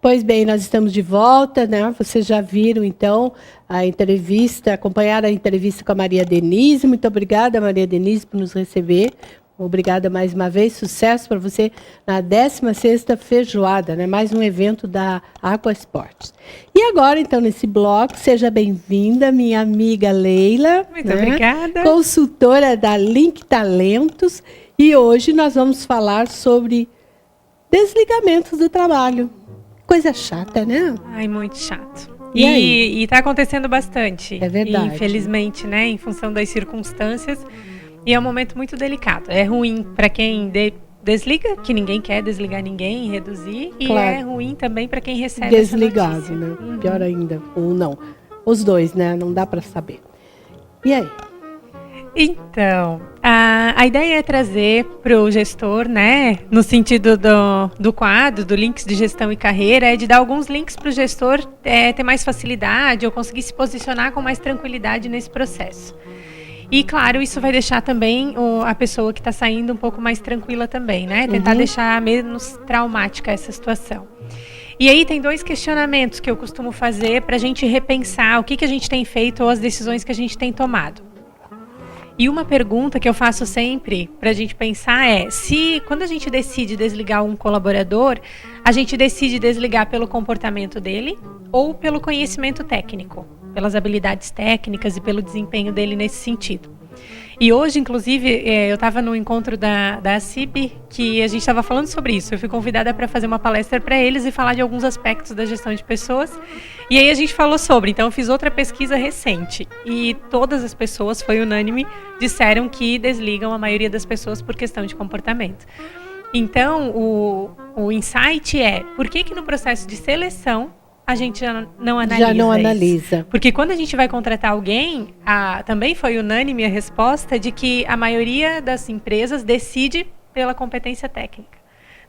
Pois bem, nós estamos de volta, né? Vocês já viram, então, a entrevista, acompanharam a entrevista com a Maria Denise. Muito obrigada, Maria Denise, por nos receber. Obrigada mais uma vez. Sucesso para você na 16ª Feijoada, né? Mais um evento da Aqua Esportes. E agora, então, nesse bloco, seja bem-vinda, minha amiga Leila. Muito obrigada. Consultora da Link Talentos. E hoje nós vamos falar sobre desligamentos do trabalho. Coisa chata, né? Ai, muito chato. E tá acontecendo bastante. É verdade. Infelizmente, né? Em função das circunstâncias. E é um momento muito delicado. É ruim para quem desliga, que ninguém quer desligar ninguém, reduzir. Claro. E é ruim também para quem recebe desligado, essa né? notícia. Pior ainda, ou não. Os dois, né? Não dá para saber. E aí? Então, a ideia é trazer para o gestor, né, no sentido do quadro, do links de gestão e carreira, é de dar alguns links para o gestor ter mais facilidade ou conseguir se posicionar com mais tranquilidade nesse processo. E, claro, isso vai deixar também a pessoa que está saindo um pouco mais tranquila também, né? Tentar deixar menos traumática essa situação. E aí tem 2 questionamentos que eu costumo fazer para a gente repensar o que a gente tem feito ou as decisões que a gente tem tomado. E uma pergunta que eu faço sempre para a gente pensar é se quando a gente decide desligar um colaborador, a gente decide desligar pelo comportamento dele ou pelo conhecimento técnico, pelas habilidades técnicas e pelo desempenho dele nesse sentido. E hoje, inclusive, eu estava no encontro da CIB, que a gente estava falando sobre isso. Eu fui convidada para fazer uma palestra para eles e falar de alguns aspectos da gestão de pessoas. E aí a gente falou sobre. Então, eu fiz outra pesquisa recente. E todas as pessoas, foi unânime, disseram que desligam a maioria das pessoas por questão de comportamento. Então, o insight é, por que no processo de seleção a gente já não analisa isso? Porque quando a gente vai contratar alguém, também foi unânime a resposta de que a maioria das empresas decide pela competência técnica.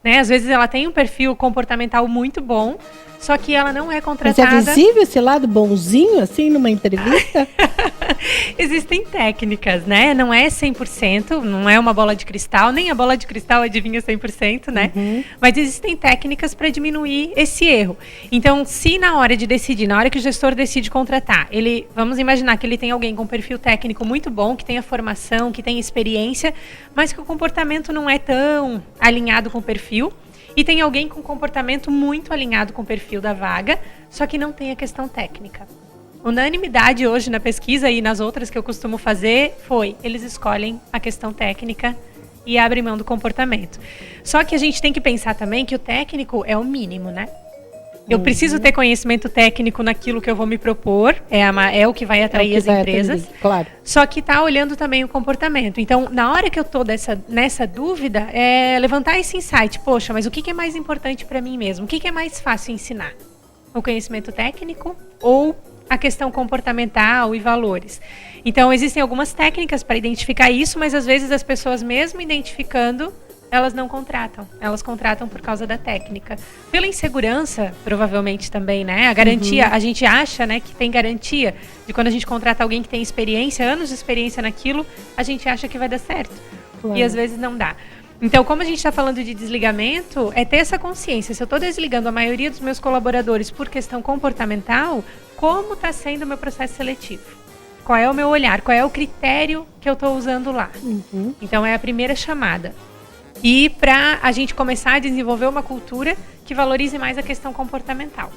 Né? Às vezes ela tem um perfil comportamental muito bom, só que ela não é contratada... Mas é visível esse lado bonzinho, assim, numa entrevista? Existem técnicas, né? Não é 100%, não é uma bola de cristal, nem a bola de cristal adivinha 100%, né? Mas existem técnicas para diminuir esse erro. Então, se na hora de decidir, na hora que o gestor decide contratar, vamos imaginar que ele tem alguém com perfil técnico muito bom, que tenha formação, que tenha experiência, mas que o comportamento não é tão alinhado com o perfil, e tem alguém com comportamento muito alinhado com o perfil da vaga, só que não tem a questão técnica. Unanimidade hoje na pesquisa e nas outras que eu costumo fazer eles escolhem a questão técnica e abrem mão do comportamento. Só que a gente tem que pensar também que o técnico é o mínimo, né? Eu preciso ter conhecimento técnico naquilo que eu vou me propor, é o que vai atrair as empresas. Atender, claro. Só que está olhando também o comportamento. Então, na hora que eu estou nessa dúvida, é levantar esse insight. Poxa, mas o que é mais importante para mim mesmo? O que é mais fácil ensinar? O conhecimento técnico ou a questão comportamental e valores? Então, existem algumas técnicas para identificar isso, mas às vezes as pessoas mesmo identificando, elas não contratam. Elas contratam por causa da técnica. Pela insegurança, provavelmente também, né? A garantia, a gente acha, né, que tem garantia de quando a gente contrata alguém que tem experiência, anos de experiência naquilo, a gente acha que vai dar certo. Claro. E às vezes não dá. Então, como a gente está falando de desligamento, é ter essa consciência. Se eu estou desligando a maioria dos meus colaboradores por questão comportamental, como está sendo o meu processo seletivo? Qual é o meu olhar? Qual é o critério que eu estou usando lá? Então, é a primeira chamada. E para a gente começar a desenvolver uma cultura que valorize mais a questão comportamental.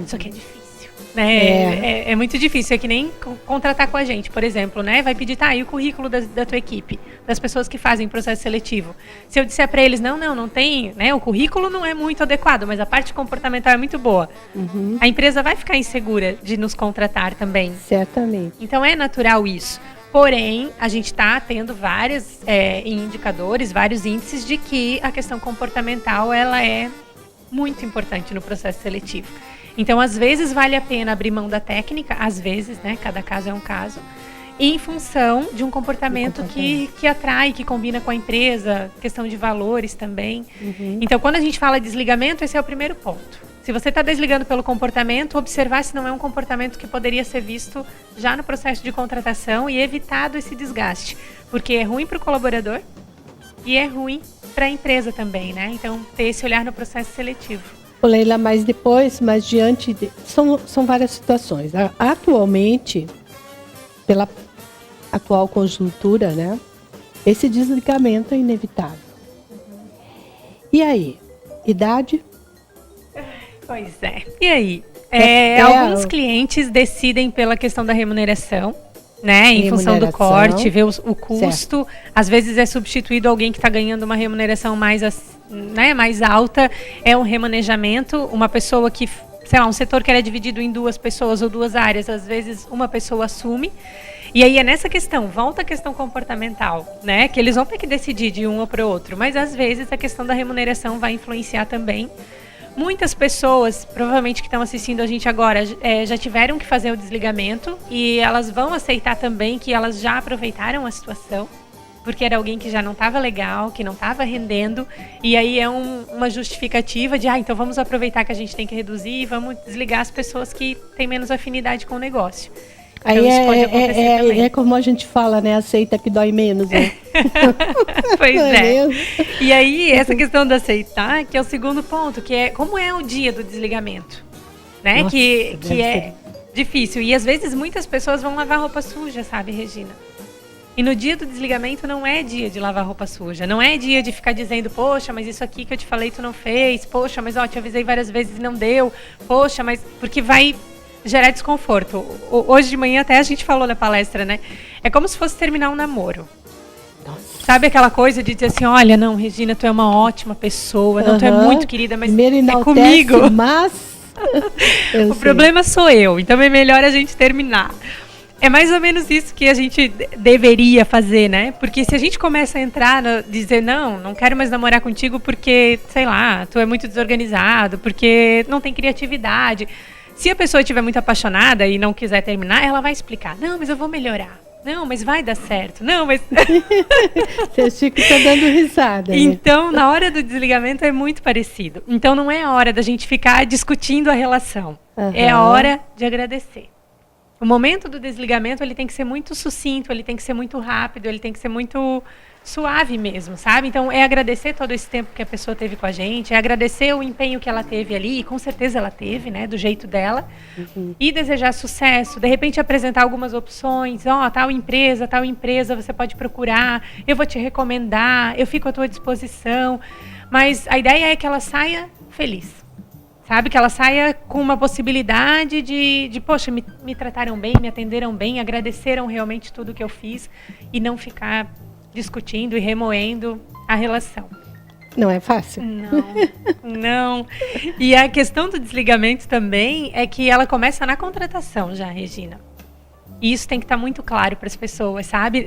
Só que é difícil, né? É muito difícil. É que nem contratar com a gente, por exemplo, né? Vai pedir, e o currículo da tua equipe, das pessoas que fazem processo seletivo. Se eu disser para eles, não tem, né? O currículo não é muito adequado, mas a parte comportamental é muito boa. A empresa vai ficar insegura de nos contratar também. Certamente. Então é natural isso. Porém, a gente está tendo vários indicadores, vários índices de que a questão comportamental ela é muito importante no processo seletivo. Então, às vezes, vale a pena abrir mão da técnica, às vezes, né? Cada caso é um caso, em função de um comportamento que atrai, que combina com a empresa, questão de valores também. Então, quando a gente fala de desligamento, esse é o primeiro ponto. Se você está desligando pelo comportamento, observar se não é um comportamento que poderia ser visto já no processo de contratação e evitado esse desgaste. Porque é ruim para o colaborador e é ruim para a empresa também, né? Então, ter esse olhar no processo seletivo. Ô, Leila, mas diante são várias situações. Atualmente, pela atual conjuntura, né? Esse desligamento é inevitável. E aí? Idade? Pois é. E aí? Alguns clientes decidem pela questão da remuneração, né? Em função do corte, ver o custo. Certo. Às vezes é substituído alguém que está ganhando uma remuneração mais alta. É um remanejamento. Uma pessoa que, sei lá, um setor que era dividido em 2 pessoas ou 2 áreas, às vezes uma pessoa assume. E aí é nessa questão, volta a questão comportamental, né? Que eles vão ter que decidir de um ou para o outro. Mas às vezes a questão da remuneração vai influenciar também. Muitas pessoas, provavelmente que estão assistindo a gente agora, já tiveram que fazer o desligamento. E elas vão aceitar também que elas já aproveitaram a situação. Porque era alguém que já não estava legal, que não estava rendendo. E aí é uma justificativa de, então vamos aproveitar que a gente tem que reduzir e vamos desligar as pessoas que têm menos afinidade com o negócio. Aí então, é como a gente fala, né? Aceita que dói menos, né? Pois é. E aí, essa questão de aceitar, que é o segundo ponto, que é como é o dia do desligamento, né? Nossa, que é difícil. E às vezes muitas pessoas vão lavar roupa suja, sabe, Regina? E no dia do desligamento não é dia de lavar roupa suja. Não é dia de ficar dizendo, poxa, mas isso aqui que eu te falei tu não fez. Poxa, mas te avisei várias vezes e não deu. Poxa, mas... Porque vai gerar desconforto. Hoje de manhã até a gente falou na palestra, né? É como se fosse terminar um namoro. Nossa. Sabe aquela coisa de dizer assim, olha, não, Regina, tu é uma ótima pessoa, não, tu é muito querida, mas é comigo. Mas... o problema sou eu, então é melhor a gente terminar. É mais ou menos isso que a gente deveria fazer, né? Porque se a gente começa a entrar, dizer, não quero mais namorar contigo porque, sei lá, tu é muito desorganizado, porque não tem criatividade. Se a pessoa estiver muito apaixonada e não quiser terminar, ela vai explicar. Não, mas eu vou melhorar. Não, mas vai dar certo. Não, mas... Você fica dando risada. Né? Então, na hora do desligamento é muito parecido. Então, não é a hora da gente ficar discutindo a relação. É a hora de agradecer. O momento do desligamento, ele tem que ser muito sucinto, ele tem que ser muito rápido, ele tem que ser muito suave mesmo, sabe? Então, é agradecer todo esse tempo que a pessoa teve com a gente, é agradecer o empenho que ela teve ali, e com certeza ela teve, né, do jeito dela, e desejar sucesso, de repente apresentar algumas opções, tal empresa você pode procurar, eu vou te recomendar, eu fico à tua disposição, mas a ideia é que ela saia feliz. Sabe, que ela saia com uma possibilidade de poxa, me trataram bem, me atenderam bem, agradeceram realmente tudo que eu fiz e não ficar discutindo e remoendo a relação. Não é fácil? Não. E a questão do desligamento também é que ela começa na contratação já, Regina. E isso tem que estar muito claro para as pessoas, sabe?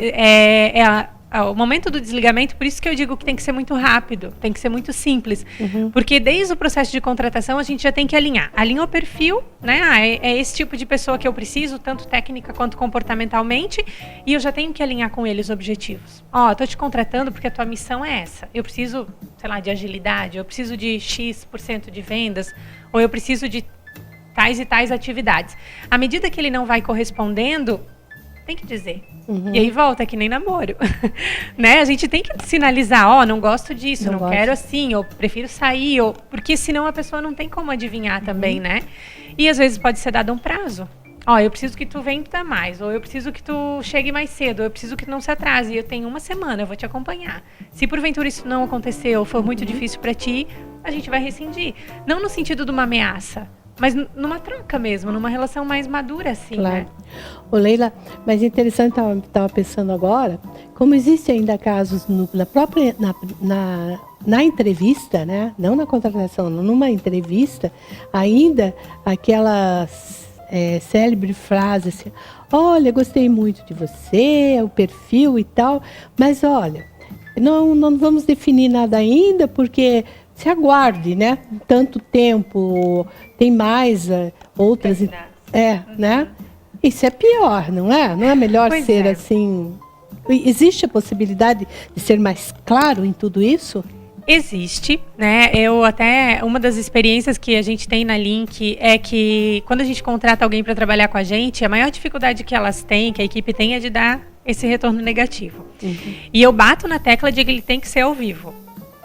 O momento do desligamento, por isso que eu digo que tem que ser muito rápido, tem que ser muito simples. Porque desde o processo de contratação a gente já tem que alinhar. Alinha o perfil, né? É esse tipo de pessoa que eu preciso, tanto técnica quanto comportamentalmente, e eu já tenho que alinhar com ele os objetivos. Tô te contratando porque a tua missão é essa. Eu preciso, sei lá, de agilidade, eu preciso de X% de vendas, ou eu preciso de tais e tais atividades. À medida que ele não vai correspondendo, tem que dizer. E aí volta, que nem namoro. Né? A gente tem que sinalizar, não gosto disso, não quero assim, ou prefiro sair, porque senão a pessoa não tem como adivinhar também, né? E às vezes pode ser dado um prazo. Eu preciso que tu venha mais, ou eu preciso que tu chegue mais cedo, ou eu preciso que não se atrase, eu tenho 1 semana, eu vou te acompanhar. Se porventura isso não acontecer, ou for muito difícil para ti, a gente vai rescindir. Não no sentido de uma ameaça, mas numa troca mesmo, numa relação mais madura, assim, claro. Né? Ô, Leila, mas interessante, estava pensando agora, como existem ainda casos na entrevista, né? Não na contratação, numa entrevista, ainda aquela célebre frase assim, olha, gostei muito de você, o perfil e tal, mas olha, não vamos definir nada ainda, porque... Se aguarde, né? Tanto tempo, tem mais outras... né? Isso é pior, não é? Não é melhor ser assim... Existe a possibilidade de ser mais claro em tudo isso? Existe, né? Uma das experiências que a gente tem na Link é que quando a gente contrata alguém para trabalhar com a gente, a maior dificuldade que elas têm, que a equipe tem, é de dar esse retorno negativo. E eu bato na tecla de que ele tem que ser ao vivo.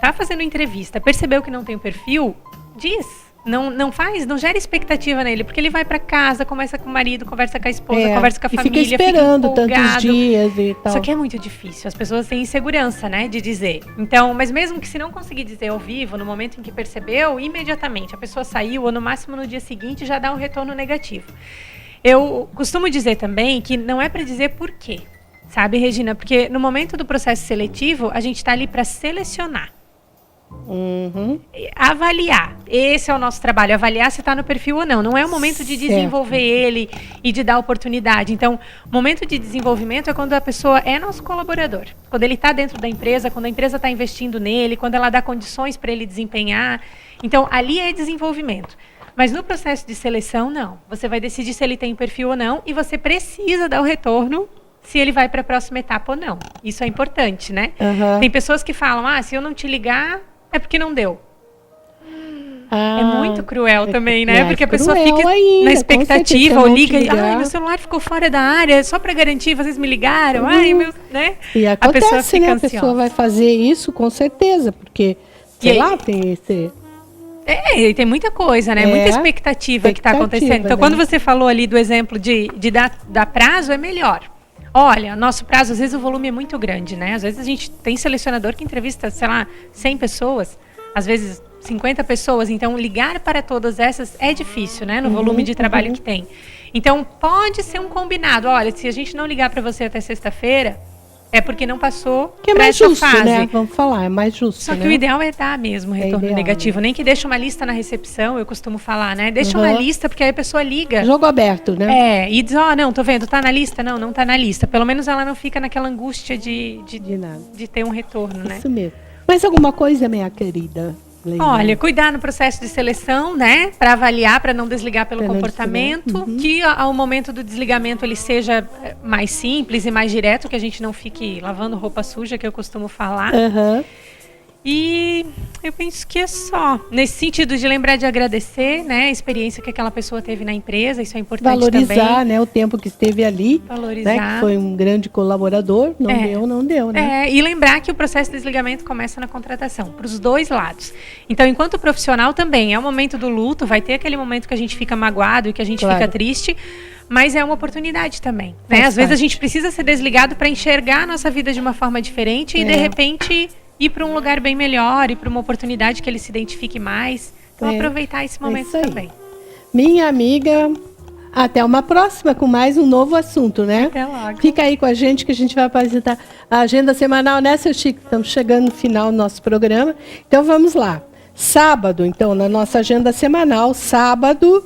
Tá fazendo entrevista, percebeu que não tem o perfil? Diz. não gera expectativa nele, porque ele vai para casa, conversa com o marido, conversa com a esposa, conversa com a família, fica esperando tantos dias e tal. Só que é muito difícil, as pessoas têm insegurança, né, de dizer. Então, mas mesmo que se não conseguir dizer ao vivo, no momento em que percebeu, imediatamente a pessoa saiu, ou no máximo no dia seguinte já dá um retorno negativo. Eu costumo dizer também que não é para dizer por quê, sabe, Regina? Porque no momento do processo seletivo, a gente está ali para selecionar. Avaliar, esse é o nosso trabalho, avaliar se está no perfil ou não. Não é o momento de desenvolver ele e de dar oportunidade. Então, o momento de desenvolvimento é quando a pessoa é nosso colaborador, quando ele está dentro da empresa, quando a empresa está investindo nele, quando ela dá condições para ele desempenhar. Então, ali é desenvolvimento. Mas no processo de seleção, não. Você vai decidir se ele tem perfil ou não e você precisa dar o retorno se ele vai para a próxima etapa ou não. Isso é importante, né? Tem pessoas que falam, se eu não te ligar, é porque não deu. É muito cruel também, né? Porque a pessoa fica ainda, na expectativa, ou liga e meu celular ficou fora da área, só para garantir, vocês me ligaram. Né? E acontece, a pessoa fica ansiosa. A pessoa vai fazer isso com certeza, porque, sei lá, tem esse... E tem muita coisa, né? Muita expectativa que está acontecendo. Então, quando você falou ali do exemplo de dar prazo, é melhor. Olha, nosso prazo, às vezes o volume é muito grande, né? Às vezes a gente tem selecionador que entrevista, 100 pessoas, às vezes 50 pessoas. Então, ligar para todas essas é difícil, né? No volume de trabalho que tem. Então, pode ser um combinado. Olha, se a gente não ligar para você até sexta-feira, é porque não passou que é mais justo, fase. Né? Vamos falar, é mais justo. Só que o ideal é dar mesmo retorno negativo. Nem que deixe uma lista na recepção, eu costumo falar, né? Deixa uma lista, porque aí a pessoa liga. Jogo aberto, né? E diz, não, tô vendo, tá na lista? Não tá na lista. Pelo menos ela não fica naquela angústia de ter um retorno, né? Isso mesmo. Mais alguma coisa, minha querida? Olha, cuidar no processo de seleção, né? Para avaliar, para não desligar pelo comportamento. Que ao momento do desligamento ele seja mais simples e mais direto, que a gente não fique lavando roupa suja, que eu costumo falar. E eu penso que é só. Nesse sentido de lembrar de agradecer, né? A experiência que aquela pessoa teve na empresa, isso é importante também. Valorizar, né? O tempo que esteve ali. Valorizar. Né, que foi um grande colaborador. Não deu, né? E lembrar que o processo de desligamento começa na contratação, para os dois lados. Então, enquanto profissional também, é o momento do luto, vai ter aquele momento que a gente fica magoado e que a gente fica triste, mas é uma oportunidade também. Né? Às vezes a gente precisa ser desligado para enxergar a nossa vida de uma forma diferente e, de repente, ir para um lugar bem melhor e para uma oportunidade que ele se identifique mais. Então, aproveitar esse momento também. Minha amiga, até uma próxima com mais um novo assunto, né? Até logo. Fica aí com a gente que a gente vai apresentar a agenda semanal, né, seu Chico? Estamos chegando no final do nosso programa. Então, vamos lá. Sábado, então, na nossa agenda semanal, sábado...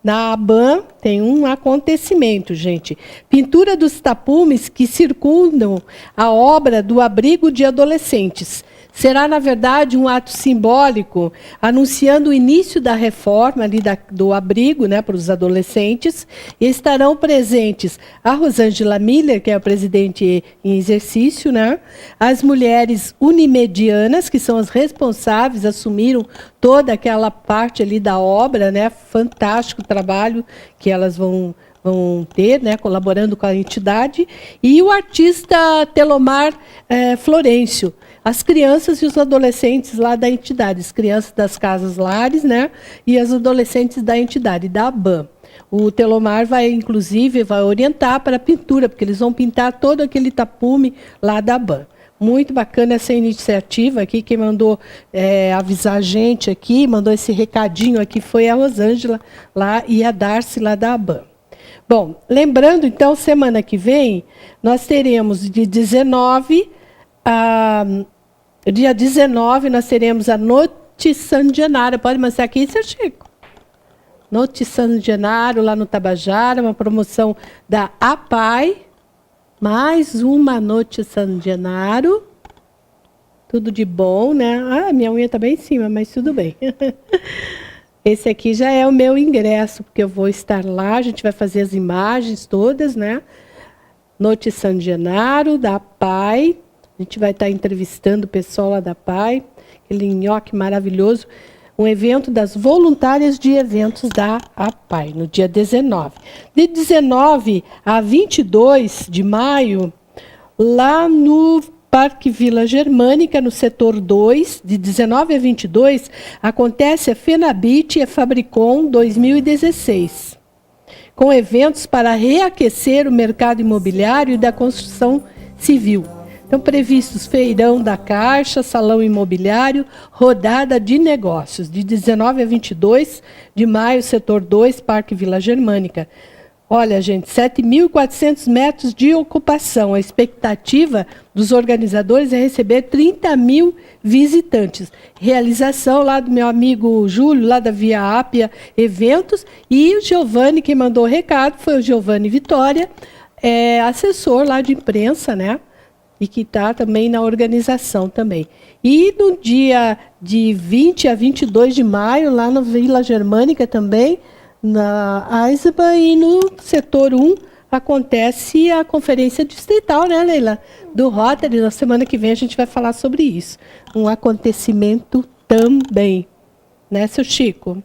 na ABAN tem um acontecimento, gente. Pintura dos tapumes que circundam a obra do abrigo de adolescentes. Será, na verdade, um ato simbólico anunciando o início da reforma ali do abrigo, né, para os adolescentes. E estarão presentes a Rosângela Miller, que é a presidente em exercício, né, as mulheres unimedianas, que são as responsáveis, assumiram toda aquela parte ali da obra, né, fantástico trabalho que elas vão ter, né, colaborando com a entidade, e o artista Telomar Florencio, as crianças e os adolescentes lá da entidade, as crianças das casas lares, né, e as adolescentes da entidade, da ABAN. O Telomar inclusive, vai orientar para a pintura, porque eles vão pintar todo aquele tapume lá da ABAN. Muito bacana essa iniciativa aqui, quem mandou avisar a gente aqui, mandou esse recadinho aqui, foi a Rosângela lá e a Darcy lá da ABAN. Bom, lembrando, então, semana que vem, nós teremos dia 19, nós teremos a Noite San Gennaro. Pode mostrar aqui, seu Chico? Noite San Gennaro, lá no Tabajara, uma promoção da APAI. Mais uma Noite San Gennaro. Tudo de bom, né? Minha unha está bem em cima, mas tudo bem. Esse aqui já é o meu ingresso, porque eu vou estar lá, a gente vai fazer as imagens todas, né? Noite San Gennaro, da PAI. A gente vai estar entrevistando o pessoal lá da PAI. Aquele nhoque maravilhoso. Um evento das voluntárias de eventos da APAI, no dia 19. De 19 a 22 de maio, lá no Parque Vila Germânica, no setor 2, de 19 a 22, acontece a FenaBit e a Fabricom 2016, com eventos para reaquecer o mercado imobiliário e da construção civil. Então, previstos feirão da Caixa, salão imobiliário, rodada de negócios, de 19 a 22 de maio, setor 2, Parque Vila Germânica. Olha, gente, 7.400 metros de ocupação. A expectativa dos organizadores é receber 30 mil visitantes. Realização lá do meu amigo Júlio, lá da Via Ápia Eventos. E o Giovanni, quem mandou o recado, foi o Giovanni Vitória, assessor lá de imprensa, né? E que está também na organização também. E no dia de 20 a 22 de maio, lá na Vila Germânica também, na AISBA, e no setor 1 acontece a conferência distrital, né, Leila? Do Rotary. Na semana que vem a gente vai falar sobre isso. Um acontecimento também. Né, seu Chico?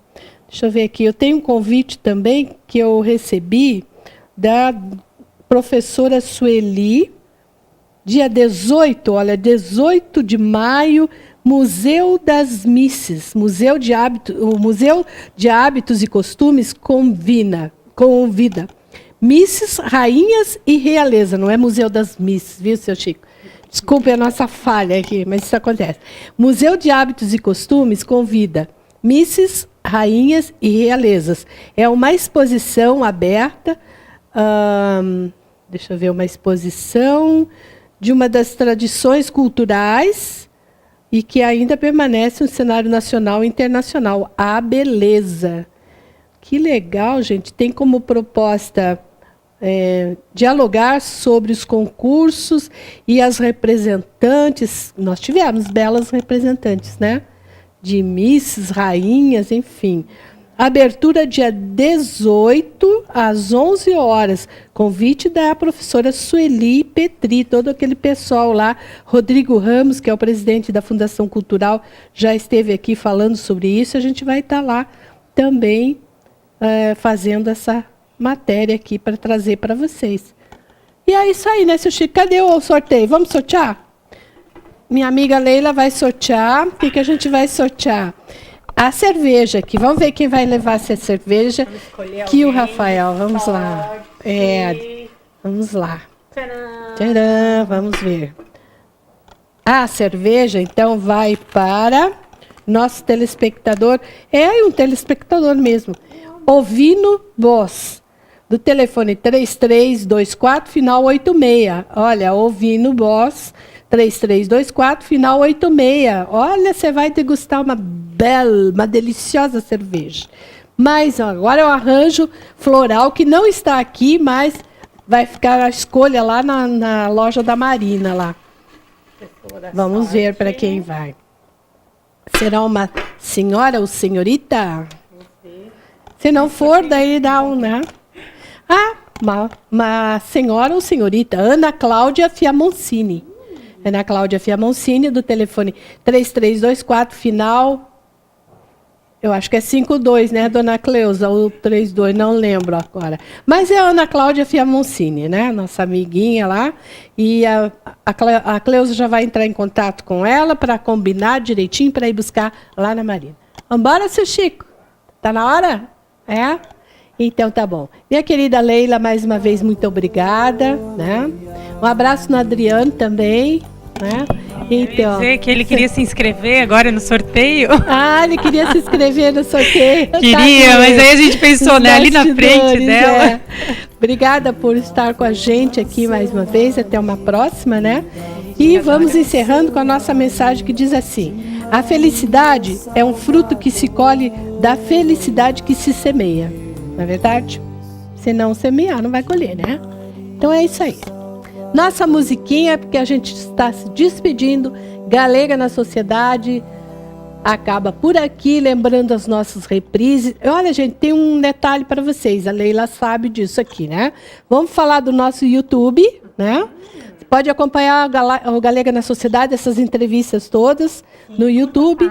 Deixa eu ver aqui. Eu tenho um convite também que eu recebi da professora Sueli, dia 18, olha, 18 de maio, Museu das Misses, Museu de Hábitos e Costumes convida Misses, Rainhas e Realeza, não é Museu das Misses, viu, seu Chico? Desculpe a nossa falha aqui, mas isso acontece. Museu de Hábitos e Costumes convida Misses, Rainhas e Realezas. É uma exposição aberta, deixa eu ver, uma exposição de uma das tradições culturais e que ainda permanece no cenário nacional e internacional, a beleza. Que legal, gente. Tem como proposta dialogar sobre os concursos e as representantes. Nós tivemos belas representantes, né? De misses, rainhas, enfim. Abertura dia 18, às 11 horas. Convite da professora Sueli Petri, todo aquele pessoal lá. Rodrigo Ramos, que é o presidente da Fundação Cultural, já esteve aqui falando sobre isso. A gente vai estar lá também fazendo essa matéria aqui para trazer para vocês. E é isso aí, né, seu Chico? Cadê o sorteio? Vamos sortear? Minha amiga Leila vai sortear. O que a gente vai sortear? A cerveja aqui. Vamos ver quem vai levar essa cerveja. Que o Rafael. Vamos lá. Vamos lá. Tcharam, vamos ver. A cerveja, então, vai para nosso telespectador. É um telespectador mesmo. Ovino Boss. Do telefone 3324, final 86. Olha, Ovino Boss. 3324, final 86. Olha, você vai degustar uma deliciosa cerveja. Mas agora eu arranjo floral, que não está aqui, mas vai ficar a escolha lá na loja da Marina. Lá. Vamos ver para quem vai. Será uma senhora ou senhorita? Se não for, daí dá um, né? Uma senhora ou senhorita. Ana Cláudia Fiamoncini. Ana Cláudia Fiamoncini, do telefone 3324, final, eu acho que é 52, né, dona Cleusa, ou 32, não lembro agora. Mas é a Ana Cláudia Fiamoncini, né, nossa amiguinha lá, e a Cleusa já vai entrar em contato com ela para combinar direitinho para ir buscar lá na Marina. Vambora, seu Chico? Tá na hora? É? Então tá bom. Minha querida Leila, mais uma vez, muito obrigada, né? Um abraço no Adriano também, né? Então, dizer que ele queria se inscrever agora no sorteio. Ele queria se inscrever no sorteio. Queria, mas aí a gente pensou, né, ali na frente dela. Obrigada por estar com a gente aqui mais uma vez. Até uma próxima, né? E vamos encerrando com a nossa mensagem que diz assim: a felicidade é um fruto que se colhe da felicidade que se semeia. Não é verdade? Se não semear, não vai colher, né? Então é isso aí. Nossa musiquinha, porque a gente está se despedindo. Galega na Sociedade acaba por aqui, lembrando as nossas reprises. Olha, gente, tem um detalhe para vocês. A Leila sabe disso aqui, né? Vamos falar do nosso YouTube, né? Pode acompanhar o Galega na Sociedade, essas entrevistas todas. Sim, no YouTube.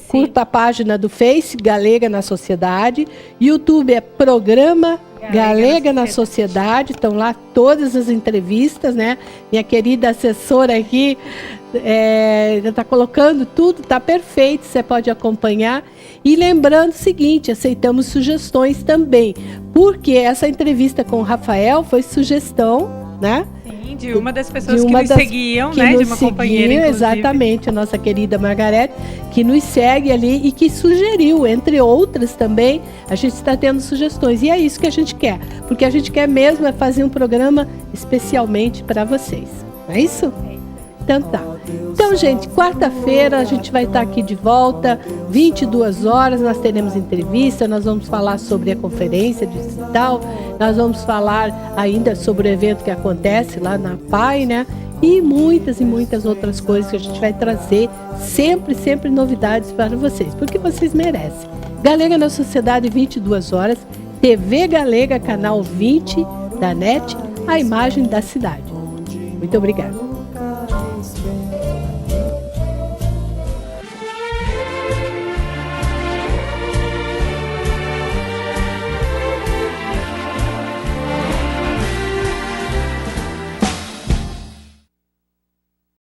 Curta a página do Face, Galega na Sociedade. YouTube é Programa Galega na Sociedade, estão lá todas as entrevistas, né? Minha querida assessora aqui está colocando tudo, está perfeito, você pode acompanhar. E lembrando o seguinte, aceitamos sugestões também, porque essa entrevista com o Rafael foi sugestão, né? Sim, de uma das pessoas que nos seguiam, né? De uma companheira, inclusive. Exatamente, a nossa querida Margarete, que nos segue ali e que sugeriu, entre outras também, a gente está tendo sugestões. E é isso que a gente quer, porque a gente quer mesmo é fazer um programa especialmente para vocês. Não é isso? Então tá. Então, gente, quarta-feira a gente vai estar aqui de volta, 22 horas, nós teremos entrevista, nós vamos falar sobre a conferência digital, nós vamos falar ainda sobre o evento que acontece lá na PAI, né? E muitas outras coisas que a gente vai trazer, sempre novidades para vocês, porque vocês merecem. Galega na Sociedade, 22 horas, TV Galega, canal 20 da NET, a imagem da cidade. Muito obrigada.